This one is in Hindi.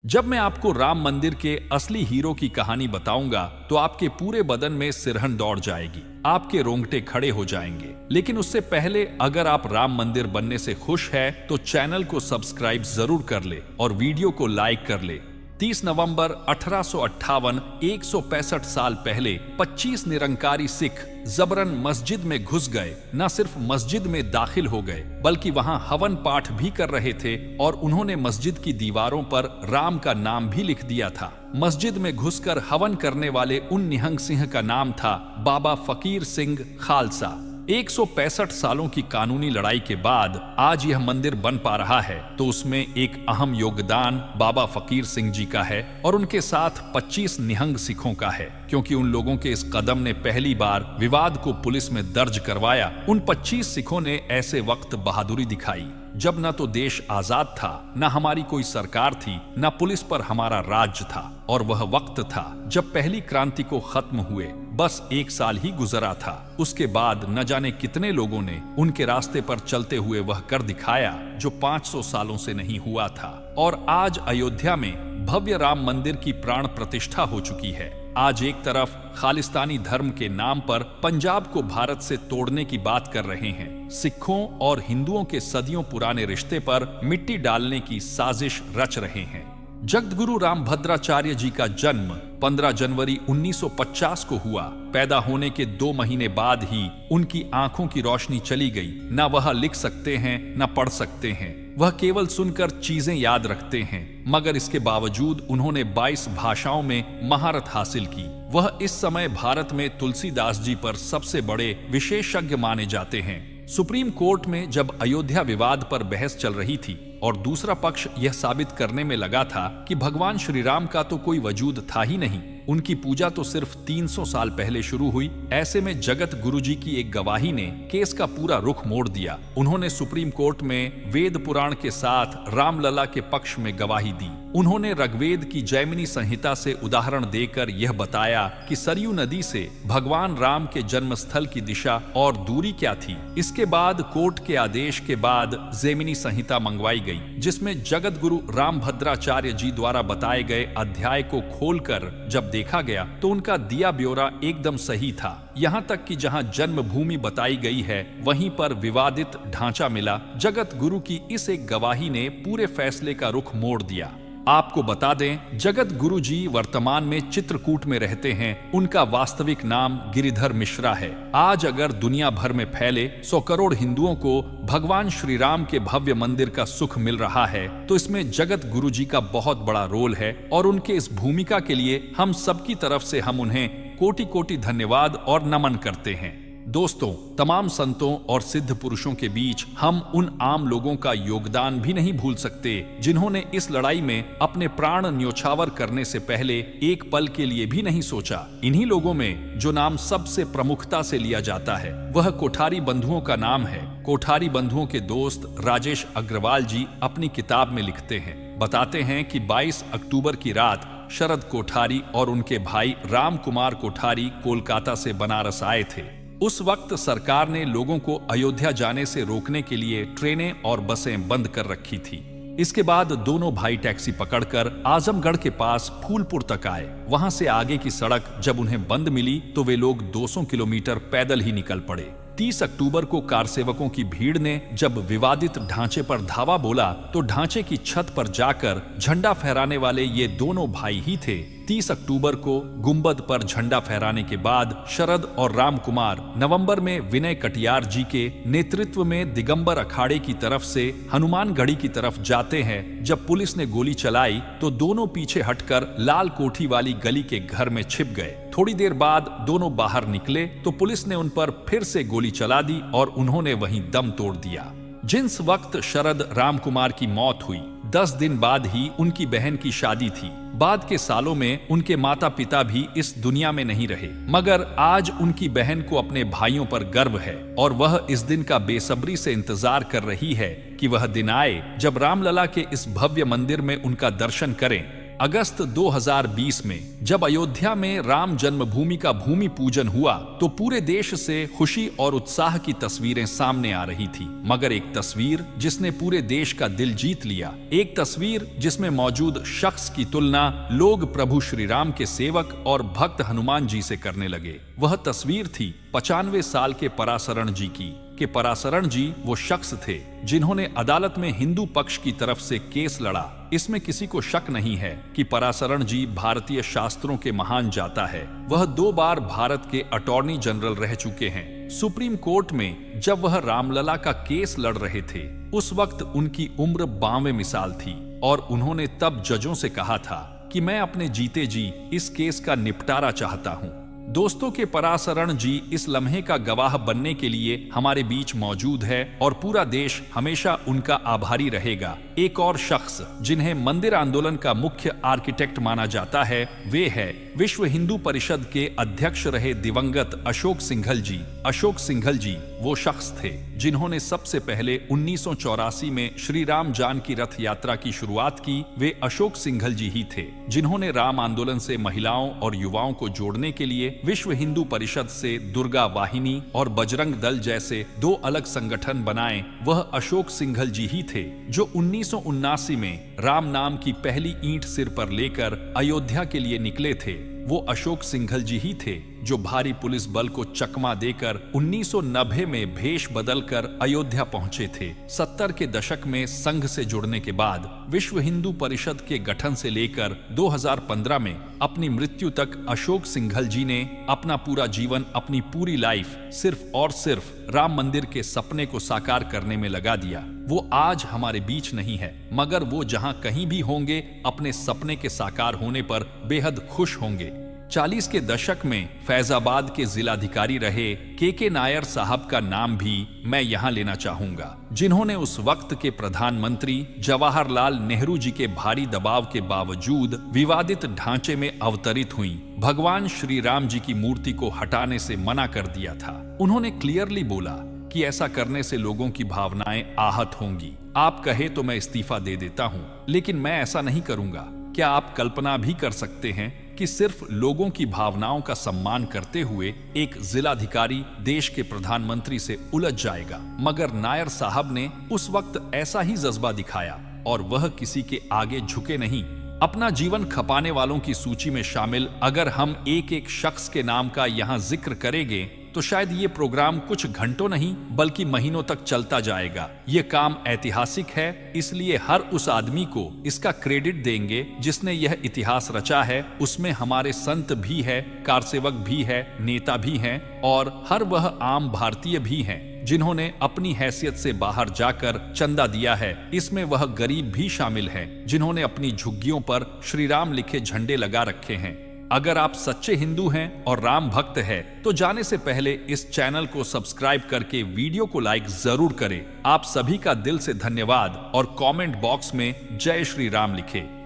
जब मैं आपको राम मंदिर के असली हीरो की कहानी बताऊंगा तो आपके पूरे बदन में सिरहन दौड़ जाएगी, आपके रोंगटे खड़े हो जाएंगे। लेकिन उससे पहले अगर आप राम मंदिर बनने से खुश है तो चैनल को सब्सक्राइब जरूर कर ले और वीडियो को लाइक कर ले। 30 नवंबर 1858 165 साल पहले 25 निरंकारी सिख जबरन मस्जिद में घुस गए। न सिर्फ मस्जिद में दाखिल हो गए बल्कि वहां हवन पाठ भी कर रहे थे और उन्होंने मस्जिद की दीवारों पर राम का नाम भी लिख दिया था। मस्जिद में घुसकर हवन करने वाले उन निहंग सिंह का नाम था बाबा फकीर सिंह खालसा। 165 सालों की कानूनी लड़ाई के बाद आज यह मंदिर बन पा रहा है तो उसमें एक अहम योगदान बाबा फकीर सिंह जी का है और उनके साथ 25 निहंग सिखों का है, क्योंकि उन लोगों के इस कदम ने पहली बार विवाद को पुलिस में दर्ज करवाया। उन 25 सिखों ने ऐसे वक्त बहादुरी दिखाई जब न तो देश आजाद था, न हमारी कोई सरकार थी, न पुलिस पर हमारा राज्य था। और वह वक्त था जब पहली क्रांति को खत्म हुए बस 1 साल ही गुजरा था। उसके बाद न जाने कितने लोगों ने उनके रास्ते पर चलते हुए वह कर दिखाया जो 500 सालों से नहीं हुआ था। और आज अयोध्या में भव्य राम मंदिर की प्राण प्रतिष्ठा हो चुकी है। आज एक तरफ खालिस्तानी धर्म के नाम पर पंजाब को भारत से तोड़ने की बात कर रहे हैं, सिखों और हिंदुओं के सदियों पुराने रिश्ते पर मिट्टी डालने की साजिश रच रहे हैं। जगतगुरु रामभद्राचार्य जी का जन्म 15 जनवरी 1950 को हुआ। पैदा होने के 2 महीने बाद ही उनकी आंखों की रोशनी चली गई। न वह लिख सकते हैं न पढ़ सकते हैं, वह केवल सुनकर चीजें याद रखते हैं। मगर इसके बावजूद उन्होंने 22 भाषाओं में महारत हासिल की। वह इस समय भारत में तुलसीदास जी पर सबसे बड़े विशेषज्ञ माने जाते हैं। सुप्रीम कोर्ट में जब अयोध्या विवाद पर बहस चल रही थी और दूसरा पक्ष यह साबित करने में लगा था कि भगवान श्री राम का तो कोई वजूद था ही नहीं, उनकी पूजा तो सिर्फ 300 साल पहले शुरू हुई, ऐसे में जगत गुरु जी की एक गवाही ने केस का पूरा रुख मोड़ दिया। उन्होंने सुप्रीम कोर्ट में वेद पुराण के साथ रामलला के पक्ष में गवाही दी। उन्होंने ऋग्वेद की जैमिनी संहिता से उदाहरण देकर यह बताया कि सरयू नदी से भगवान राम के जन्म स्थल की दिशा और दूरी क्या थी। इसके बाद कोर्ट के आदेश के बाद जैमिनी संहिता मंगवाई गई, जिसमें जगत गुरु रामभद्राचार्य जी द्वारा बताए गए अध्याय को खोलकर जब देखा गया तो उनका दिया ब्यौरा एकदम सही था। यहाँ तक कि जहाँ जन्मभूमि बताई गई है वहीं पर विवादित ढांचा मिला। जगत गुरु की इस एक गवाही ने पूरे फैसले का रुख मोड़ दिया। आपको बता दें, जगत गुरु जी वर्तमान में चित्रकूट में रहते हैं। उनका वास्तविक नाम गिरिधर मिश्रा है। आज अगर दुनिया भर में फैले 100 करोड़ हिंदुओं को भगवान श्री राम के भव्य मंदिर का सुख मिल रहा है तो इसमें जगत गुरु जी का बहुत बड़ा रोल है और उनके इस भूमिका के लिए हम सबकी तरफ से हम उन्हें कोटि कोटि धन्यवाद और नमन करते हैं। दोस्तों, तमाम संतों और सिद्ध पुरुषों के बीच हम उन आम लोगों का योगदान भी नहीं भूल सकते जिन्होंने इस लड़ाई में अपने प्राण न्योछावर करने से पहले एक पल के लिए भी नहीं सोचा। इन्हीं लोगों में जो नाम सबसे प्रमुखता से लिया जाता है वह कोठारी बंधुओं का नाम है। कोठारी बंधुओं के दोस्त राजेश अग्रवाल जी अपनी किताब में लिखते हैं, बताते हैं कि 22 अक्टूबर की रात शरद कोठारी और उनके भाई राम कुमार कोठारी कोलकाता से बनारस आए थे। उस वक्त सरकार ने लोगों को अयोध्या जाने से रोकने के लिए ट्रेनें और बसें बंद कर रखी थी। इसके बाद दोनों भाई टैक्सी पकड़कर आजमगढ़ के पास फूलपुर तक आए। वहां से आगे की सड़क जब उन्हें बंद मिली तो वे लोग 200 किलोमीटर पैदल ही निकल पड़े। 30 अक्टूबर को कारसेवकों की भीड़ ने जब विवादित ढांचे पर धावा बोला तो ढांचे की छत पर जाकर झंडा फहराने वाले ये दोनों भाई ही थे। 30 अक्टूबर को गुंबद पर झंडा फहराने के बाद शरद और राम कुमार नवंबर में विनय कटियार जी के नेतृत्व में दिगंबर अखाड़े की तरफ से हनुमानगढ़ी की तरफ जाते हैं। जब पुलिस ने गोली चलाई तो दोनों पीछे हटकर लाल कोठी वाली गली के घर में छिप गए। थोड़ी देर बाद दोनों बाहर निकले तो पुलिस ने उन पर फिर से गोली चला दी और उन्होंने वहीं दम तोड़ दिया। जिस वक्त शरद राम कुमार की मौत हुई 10 दिन बाद ही उनकी बहन की शादी थी। बाद के सालों में उनके माता पिता भी इस दुनिया में नहीं रहे, मगर आज उनकी बहन को अपने भाइयों पर गर्व है और वह इस दिन का बेसब्री से इंतजार कर रही है कि वह दिन आए जब रामलला के इस भव्य मंदिर में उनका दर्शन करें। अगस्त 2020 में जब अयोध्या में राम जन्मभूमि का भूमि पूजन हुआ तो पूरे देश से खुशी और उत्साह की तस्वीरें सामने आ रही थी। मगर एक तस्वीर जिसने पूरे देश का दिल जीत लिया, एक तस्वीर जिसमें मौजूद शख्स की तुलना लोग प्रभु श्री राम के सेवक और भक्त हनुमान जी से करने लगे। वह तस्वीर थी 95 साल के पराशरण जी की। पराशरण जी वो शख्स थे जिन्होंने अदालत में हिंदू पक्ष की तरफ से केस लड़ा। इसमें किसी को शक नहीं है कि पराशरण जी भारतीय शास्त्रों के महान जाता है। वह 2 बार भारत के अटॉर्नी जनरल रह चुके हैं। सुप्रीम कोर्ट में जब वह रामलला का केस लड़ रहे थे, उस वक्त उनकी उम्र 92 मिसाल थी और उन्होंने तब जजों से कहा था कि मैं अपने जीते जी इस केस का निपटारा चाहता हूं। दोस्तों, के पराशरण जी इस लम्हे का गवाह बनने के लिए हमारे बीच मौजूद है और पूरा देश हमेशा उनका आभारी रहेगा। एक और शख्स जिन्हें मंदिर आंदोलन का मुख्य आर्किटेक्ट माना जाता है, वे है विश्व हिंदू परिषद के अध्यक्ष रहे दिवंगत अशोक सिंघल जी। अशोक सिंघल जी वो शख्स थे जिन्होंने सबसे पहले 1984 में श्री राम जानकी रथ यात्रा की शुरुआत की। वे अशोक सिंघल जी ही थे जिन्होंने राम आंदोलन से महिलाओं और युवाओं को जोड़ने के लिए विश्व हिंदू परिषद से दुर्गा वाहिनी और बजरंग दल जैसे 2 अलग संगठन बनाए। वह अशोक सिंघल जी ही थे जो 1979 में राम नाम की पहली ईंट सिर पर लेकर अयोध्या के लिए निकले थे। वो अशोक सिंघल जी ही थे जो भारी पुलिस बल को चकमा देकर 1990 में भेष बदलकर अयोध्या पहुंचे थे। 70 के दशक में संघ से जुड़ने के बाद विश्व हिंदू परिषद के गठन से लेकर 2015 में अपनी मृत्यु तक अशोक सिंघल जी ने अपना पूरा जीवन, अपनी पूरी लाइफ सिर्फ और सिर्फ राम मंदिर के सपने को साकार करने में लगा दिया। वो आज हमारे बीच नहीं है, मगर वो जहां कहीं भी होंगे अपने सपने के साकार होने पर बेहद खुश होंगे। 40 के दशक में फैजाबाद के जिलाधिकारी रहे के नायर साहब का नाम भी मैं यहाँ लेना चाहूंगा, जिन्होंने उस वक्त के प्रधानमंत्री जवाहरलाल नेहरू जी के भारी दबाव के बावजूद विवादित ढांचे में अवतरित हुई भगवान श्री राम जी की मूर्ति को हटाने से मना कर दिया था। उन्होंने क्लियरली बोला कि ऐसा करने से लोगों की भावनाएं आहत होंगी। आप कहे तो मैं इस्तीफा दे देता हूं, लेकिन मैं ऐसा नहीं करूंगा। क्या आप कल्पना भी कर सकते हैं कि सिर्फ लोगों की भावनाओं का सम्मान करते हुए एक जिलाधिकारी देश के प्रधानमंत्री से उलझ जाएगा? मगर नायर साहब ने उस वक्त ऐसा ही जज्बा दिखाया और वह किसी के आगे झुके नहीं। अपना जीवन खपाने वालों की सूची में शामिल अगर हम एक एक शख्स के नाम का यहाँ जिक्र करेंगे तो शायद ये प्रोग्राम कुछ घंटों नहीं बल्कि महीनों तक चलता जाएगा। ये काम ऐतिहासिक है, इसलिए हर उस आदमी को इसका क्रेडिट देंगे जिसने यह इतिहास रचा है। उसमें हमारे संत भी है, कारसेवक भी है, नेता भी हैं और हर वह आम भारतीय भी हैं जिन्होंने अपनी हैसियत से बाहर जाकर चंदा दिया है। इसमें वह गरीब भी शामिल है जिन्होंने अपनी झुग्गियों पर श्री राम लिखे झंडे लगा रखे हैं। अगर आप सच्चे हिंदू हैं और राम भक्त हैं तो जाने से पहले इस चैनल को सब्सक्राइब करके वीडियो को लाइक जरूर करें। आप सभी का दिल से धन्यवाद और कमेंट बॉक्स में जय श्री राम लिखें।